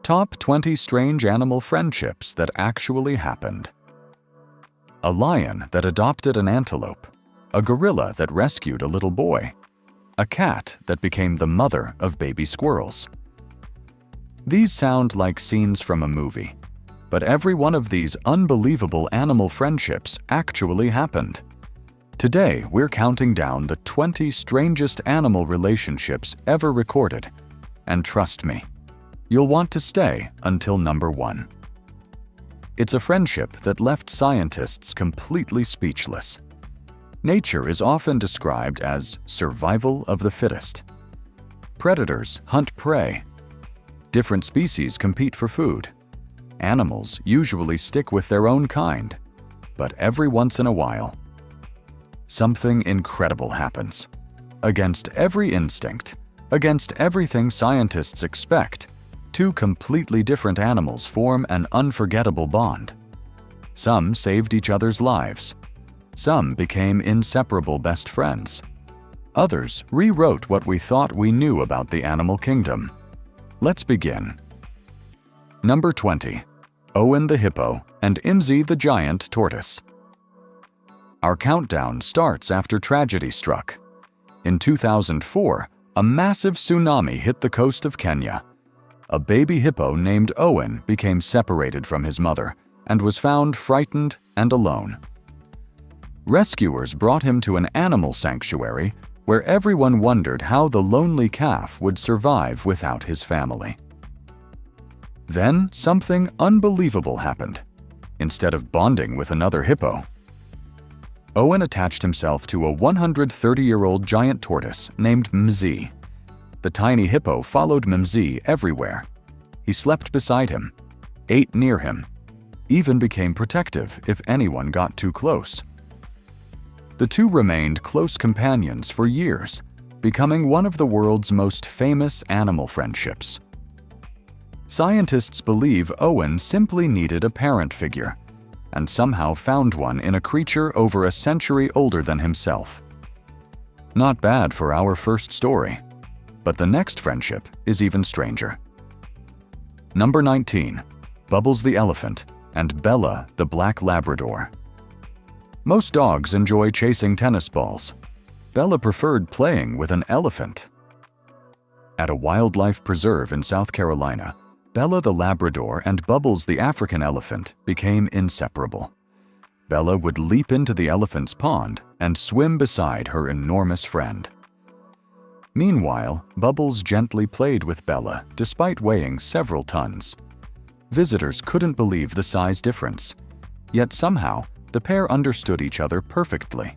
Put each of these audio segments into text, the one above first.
Top 20 strange animal friendships that actually happened. A lion that adopted an antelope. A gorilla that rescued a little boy. A cat that became the mother of baby squirrels. These sound like scenes from a movie, but every one of these unbelievable animal friendships actually happened. Today, we're counting down the 20 strangest animal relationships ever recorded, and trust me, you'll want to stay until number 1. It's a friendship that left scientists completely speechless. Nature is often described as survival of the fittest. Predators hunt prey. Different species compete for food. Animals usually stick with their own kind, but every once in a while, something incredible happens. Against every instinct, against everything scientists expect, 2 completely different animals form an unforgettable bond. Some saved each other's lives. Some became inseparable best friends. Others rewrote what we thought we knew about the animal kingdom. Let's begin. Number 20. Owen the hippo and Imzi the giant tortoise. Our countdown starts after tragedy struck. In 2004, a massive tsunami hit the coast of Kenya. A baby hippo named Owen became separated from his mother and was found frightened and alone. Rescuers brought him to an animal sanctuary where everyone wondered how the lonely calf would survive without his family. Then something unbelievable happened. Instead of bonding with another hippo, Owen attached himself to a 130-year-old giant tortoise named Mzi. The tiny hippo followed Mzi everywhere. He slept beside him, ate near him, even became protective if anyone got too close. The 2 remained close companions for years, becoming one of the world's most famous animal friendships. Scientists believe Owen simply needed a parent figure, and somehow found one in a creature over a century older than himself. Not bad for our first story, but the next friendship is even stranger. Number 19. Bubbles the elephant and Bella the black Labrador. Most dogs enjoy chasing tennis balls. Bella preferred playing with an elephant. At a wildlife preserve in South Carolina, Bella the Labrador and Bubbles the African elephant became inseparable. Bella would leap into the elephant's pond and swim beside her enormous friend. Meanwhile, Bubbles gently played with Bella despite weighing several tons. Visitors couldn't believe the size difference, yet somehow the pair understood each other perfectly.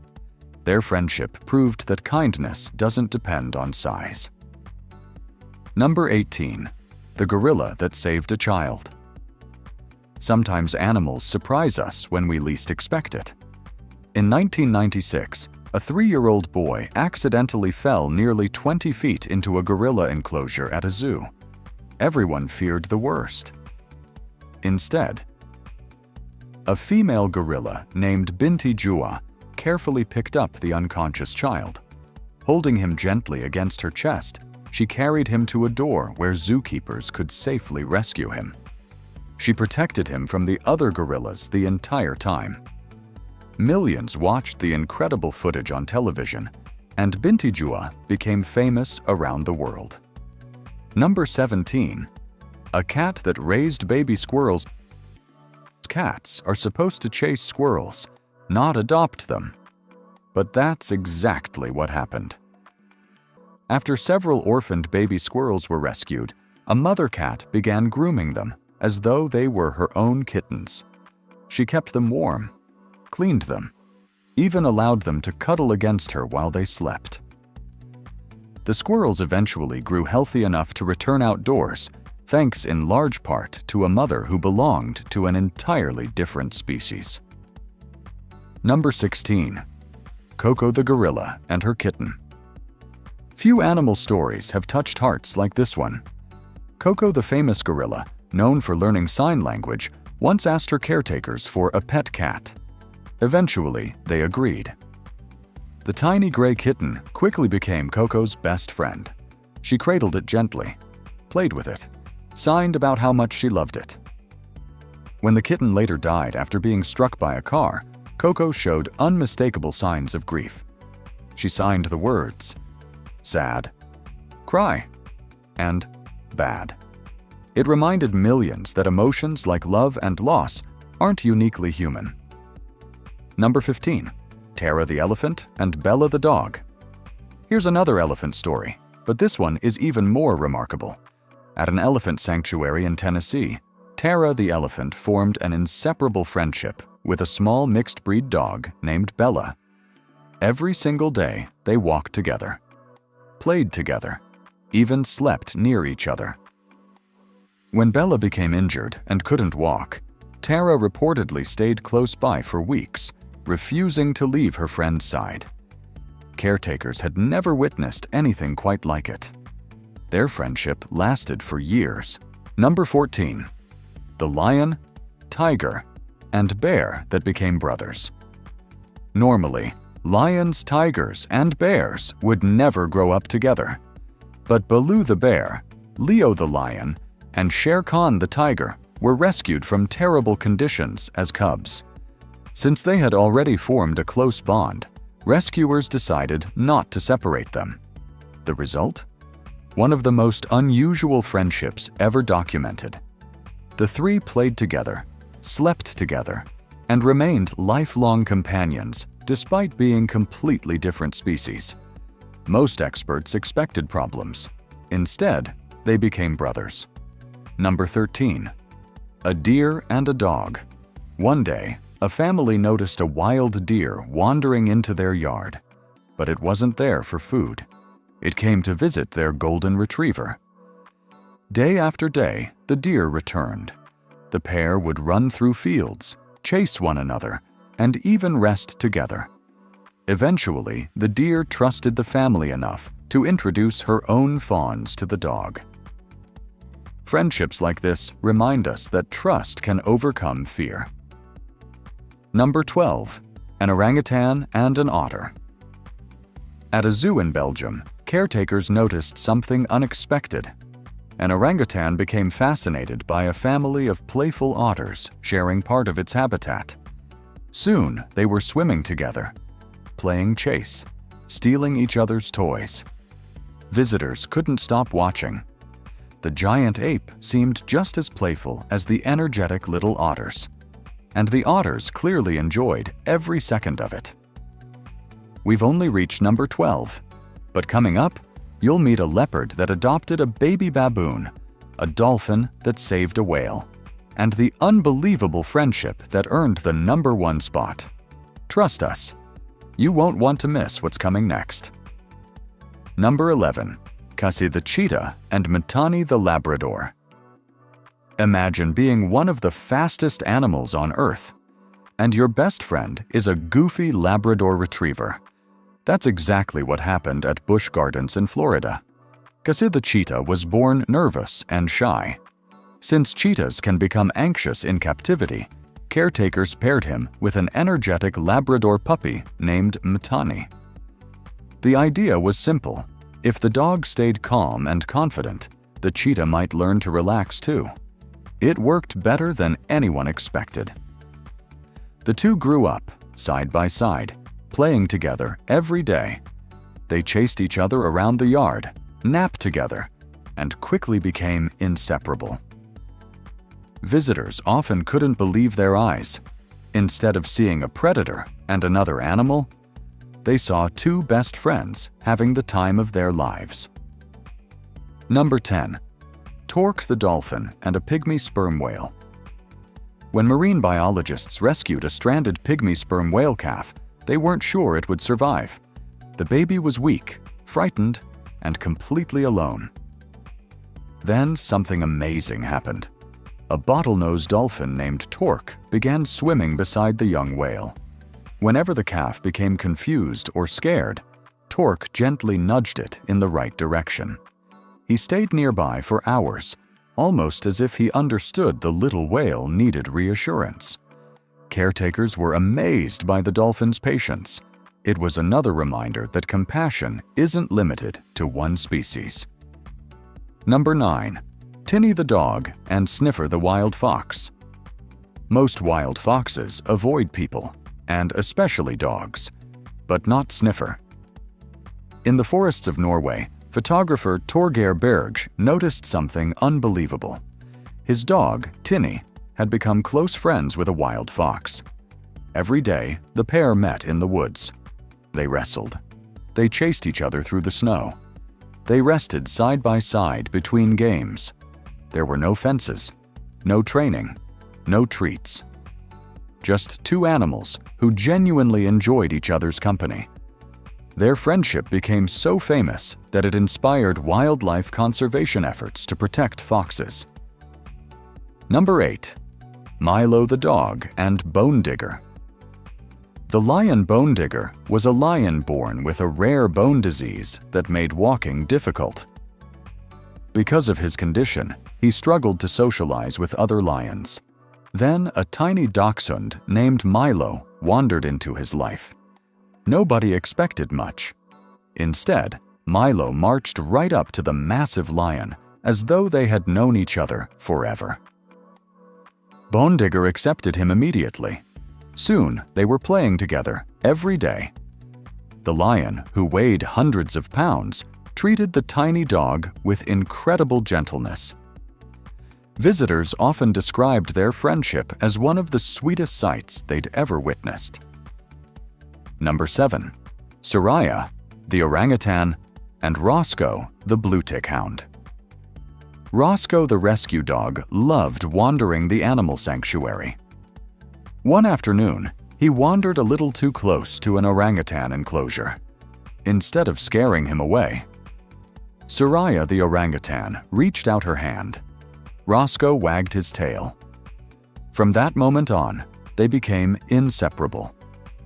Their friendship proved that kindness doesn't depend on size. Number 18. The gorilla that saved a child. Sometimes animals surprise us when we least expect it. In 1996, a 3-year-old boy accidentally fell nearly 20 feet into a gorilla enclosure at a zoo. Everyone feared the worst. Instead, a female gorilla named Binti Jua carefully picked up the unconscious child. Holding him gently against her chest, she carried him to a door where zookeepers could safely rescue him. She protected him from the other gorillas the entire time. Millions watched the incredible footage on television, and Binti Jua became famous around the world. Number 17. A cat that raised baby squirrels. Cats are supposed to chase squirrels, not adopt them. But that's exactly what happened. After several orphaned baby squirrels were rescued, a mother cat began grooming them as though they were her own kittens. She kept them warm, cleaned them, even allowed them to cuddle against her while they slept. The squirrels eventually grew healthy enough to return outdoors, thanks in large part to a mother who belonged to an entirely different species. Number 16. Coco the gorilla and her kitten. Few animal stories have touched hearts like this one. Coco the famous gorilla, known for learning sign language, once asked her caretakers for a pet cat. Eventually, they agreed. The tiny gray kitten quickly became Coco's best friend. She cradled it gently, played with it, signed about how much she loved it. When the kitten later died after being struck by a car, Coco showed unmistakable signs of grief. She signed the words, sad, cry, and bad. It reminded millions that emotions like love and loss aren't uniquely human. Number 15. Tara the elephant and Bella the dog. Here's another elephant story, but this one is even more remarkable. At an elephant sanctuary in Tennessee, Tara the elephant formed an inseparable friendship with a small mixed-breed dog named Bella. Every single day, they walked together, played together, even slept near each other. When Bella became injured and couldn't walk, Tara reportedly stayed close by for weeks, refusing to leave her friend's side. Caretakers had never witnessed anything quite like it. Their friendship lasted for years. Number 14. The lion, tiger, and bear that became brothers. Normally, lions, tigers, and bears would never grow up together. But Baloo the bear, Leo the lion, and Shere Khan the tiger were rescued from terrible conditions as cubs. Since they had already formed a close bond, rescuers decided not to separate them. The result? One of the most unusual friendships ever documented. The three played together, slept together, and remained lifelong companions despite being completely different species. Most experts expected problems. Instead, they became brothers. Number 13. A deer and a dog. One day, a family noticed a wild deer wandering into their yard, but it wasn't there for food. It came to visit their golden retriever. Day after day, the deer returned. The pair would run through fields, chase one another, and even rest together. Eventually, the deer trusted the family enough to introduce her own fawns to the dog. Friendships like this remind us that trust can overcome fear. Number 12. An orangutan and an otter. At a zoo in Belgium, caretakers noticed something unexpected. An orangutan became fascinated by a family of playful otters sharing part of its habitat. Soon, they were swimming together, playing chase, stealing each other's toys. Visitors couldn't stop watching. The giant ape seemed just as playful as the energetic little otters, and the otters clearly enjoyed every second of it. We've only reached number 12, but coming up, you'll meet a leopard that adopted a baby baboon, a dolphin that saved a whale, and the unbelievable friendship that earned the number 1 spot. Trust us, you won't want to miss what's coming next. Number 11. Cassie the cheetah and Matani the Labrador. Imagine being one of the fastest animals on Earth, and your best friend is a goofy Labrador retriever. That's exactly what happened at Busch Gardens in Florida. Cassie the cheetah was born nervous and shy. Since cheetahs can become anxious in captivity, caretakers paired him with an energetic Labrador puppy named Matani. The idea was simple. If the dog stayed calm and confident, the cheetah might learn to relax too. It worked better than anyone expected. The two grew up, side by side, playing together every day. They chased each other around the yard, napped together, and quickly became inseparable. Visitors often couldn't believe their eyes. Instead of seeing a predator and another animal, they saw two best friends having the time of their lives. Number 10. Torque the dolphin and a pygmy sperm whale. When marine biologists rescued a stranded pygmy sperm whale calf, they weren't sure it would survive. The baby was weak, frightened, and completely alone. Then something amazing happened. A bottlenose dolphin named Torque began swimming beside the young whale. Whenever the calf became confused or scared, Torque gently nudged it in the right direction. He stayed nearby for hours, almost as if he understood the little whale needed reassurance. Caretakers were amazed by the dolphin's patience. It was another reminder that compassion isn't limited to one species. Number 9. Tinny the dog and Sniffer the wild fox. Most wild foxes avoid people, and especially dogs, but not Sniffer. In the forests of Norway, photographer Torgeir Berg noticed something unbelievable. His dog, Tinny, had become close friends with a wild fox. Every day, the pair met in the woods. They wrestled. They chased each other through the snow. They rested side by side between games. There were no fences, no training, no treats. Just two animals who genuinely enjoyed each other's company. Their friendship became so famous that it inspired wildlife conservation efforts to protect foxes. Number 8. Milo the dog and Bone Digger. The lion Bone Digger was a lion born with a rare bone disease that made walking difficult. Because of his condition, he struggled to socialize with other lions. Then a tiny dachshund named Milo wandered into his life. Nobody expected much. Instead, Milo marched right up to the massive lion as though they had known each other forever. Bone Digger accepted him immediately. Soon, they were playing together every day. The lion, who weighed hundreds of pounds, treated the tiny dog with incredible gentleness. Visitors often described their friendship as one of the sweetest sights they'd ever witnessed. Number 7. Soraya, the orangutan, and Roscoe, the blue-tick hound. Roscoe the rescue dog loved wandering the animal sanctuary. One afternoon, he wandered a little too close to an orangutan enclosure. Instead of scaring him away, Soraya the orangutan reached out her hand. Roscoe wagged his tail. From that moment on, they became inseparable.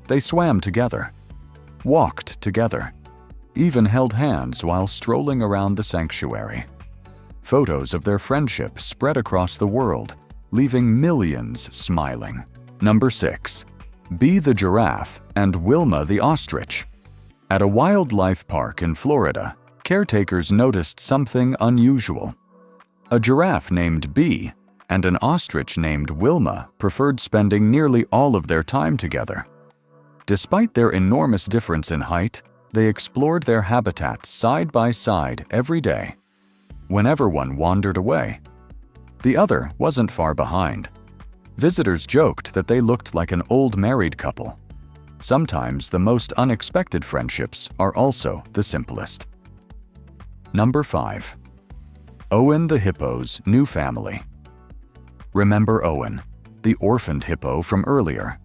They swam together, walked together, even held hands while strolling around the sanctuary. Photos of their friendship spread across the world, leaving millions smiling. Number 6. Bee the giraffe and Wilma the ostrich. At a wildlife park in Florida, caretakers noticed something unusual. A giraffe named Bee and an ostrich named Wilma preferred spending nearly all of their time together. Despite their enormous difference in height, they explored their habitat side by side every day. Whenever one wandered away, the other wasn't far behind. Visitors joked that they looked like an old married couple. Sometimes the most unexpected friendships are also the simplest. Number 5. Owen the hippo's new family. Remember Owen, the orphaned hippo from earlier?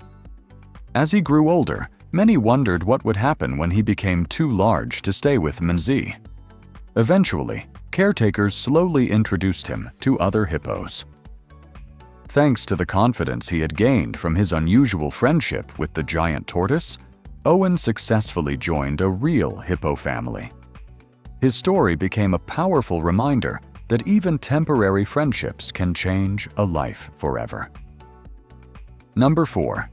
As he grew older, many wondered what would happen when he became too large to stay with Mnz. Eventually, caretakers slowly introduced him to other hippos. Thanks to the confidence he had gained from his unusual friendship with the giant tortoise, Owen successfully joined a real hippo family. His story became a powerful reminder that even temporary friendships can change a life forever. Number 4.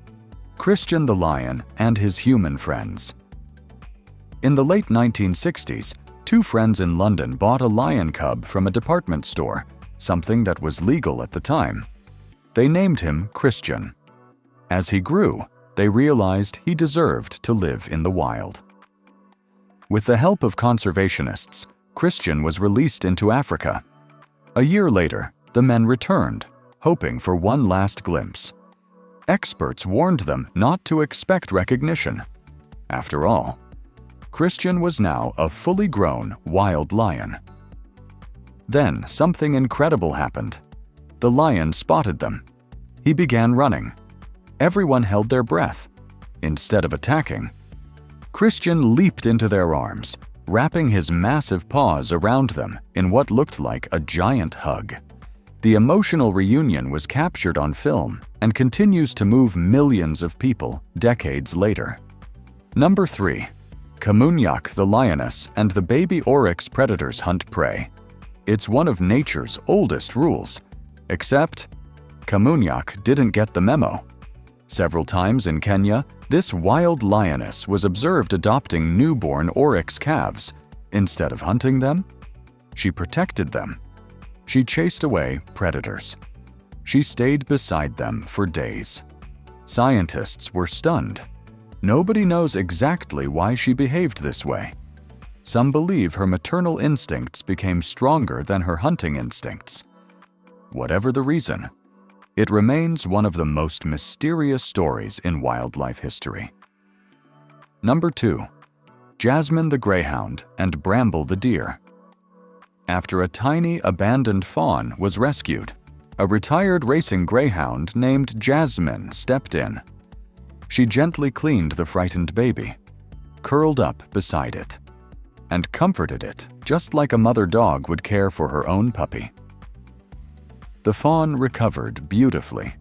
Christian the lion and his human friends. In the late 1960s, two friends in London bought a lion cub from a department store, something that was legal at the time. They named him Christian. As he grew, they realized he deserved to live in the wild. With the help of conservationists, Christian was released into Africa. A year later, the men returned, hoping for one last glimpse. Experts warned them not to expect recognition. After all, Christian was now a fully grown wild lion. Then something incredible happened. The lion spotted them. He began running. Everyone held their breath. Instead of attacking, Christian leaped into their arms, wrapping his massive paws around them in what looked like a giant hug. The emotional reunion was captured on film and continues to move millions of people decades later. Number 3. Kamunyak the lioness and the baby oryx predators hunt prey. It's one of nature's oldest rules. Except, Kamunyak didn't get the memo. Several times in Kenya, this wild lioness was observed adopting newborn oryx calves. Instead of hunting them, she protected them. She chased away predators. She stayed beside them for days. Scientists were stunned. Nobody knows exactly why she behaved this way. Some believe her maternal instincts became stronger than her hunting instincts. Whatever the reason, it remains one of the most mysterious stories in wildlife history. Number 2. Jasmine the greyhound and Bramble the deer. After a tiny abandoned fawn was rescued, a retired racing greyhound named Jasmine stepped in. She gently cleaned the frightened baby, curled up beside it, and comforted it just like a mother dog would care for her own puppy. The fawn recovered beautifully.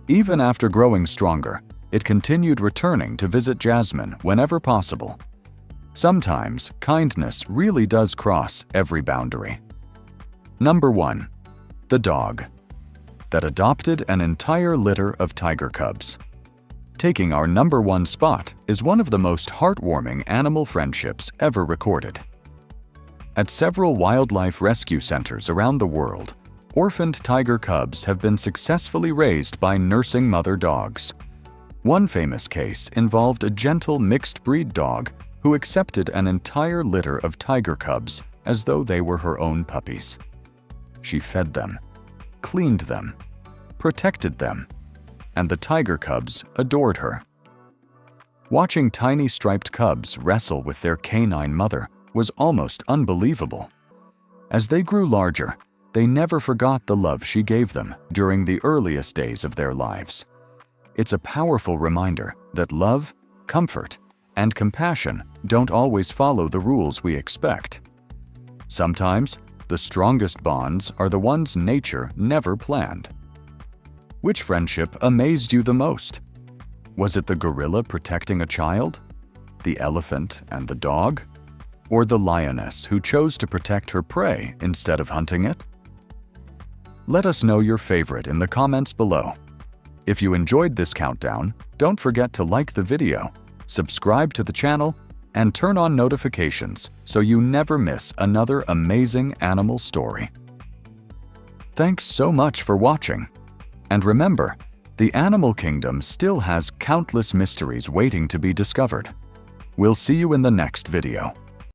Even after growing stronger, it continued returning to visit Jasmine whenever possible. Sometimes, kindness really does cross every boundary. Number 1. The dog that adopted an entire litter of tiger cubs. Taking our number 1 spot is one of the most heartwarming animal friendships ever recorded. At several wildlife rescue centers around the world, orphaned tiger cubs have been successfully raised by nursing mother dogs. One famous case involved a gentle mixed-breed dog who accepted an entire litter of tiger cubs as though they were her own puppies. She fed them, cleaned them, protected them, and the tiger cubs adored her. Watching tiny striped cubs wrestle with their canine mother was almost unbelievable. As they grew larger, they never forgot the love she gave them during the earliest days of their lives. It's a powerful reminder that love, comfort, and compassion don't always follow the rules we expect. Sometimes, the strongest bonds are the ones nature never planned. Which friendship amazed you the most? Was it the gorilla protecting a child? The elephant and the dog? Or the lioness who chose to protect her prey instead of hunting it? Let us know your favorite in the comments below. If you enjoyed this countdown, don't forget to like the video, subscribe to the channel, and turn on notifications so you never miss another amazing animal story. Thanks so much for watching. And remember, the animal kingdom still has countless mysteries waiting to be discovered. We'll see you in the next video.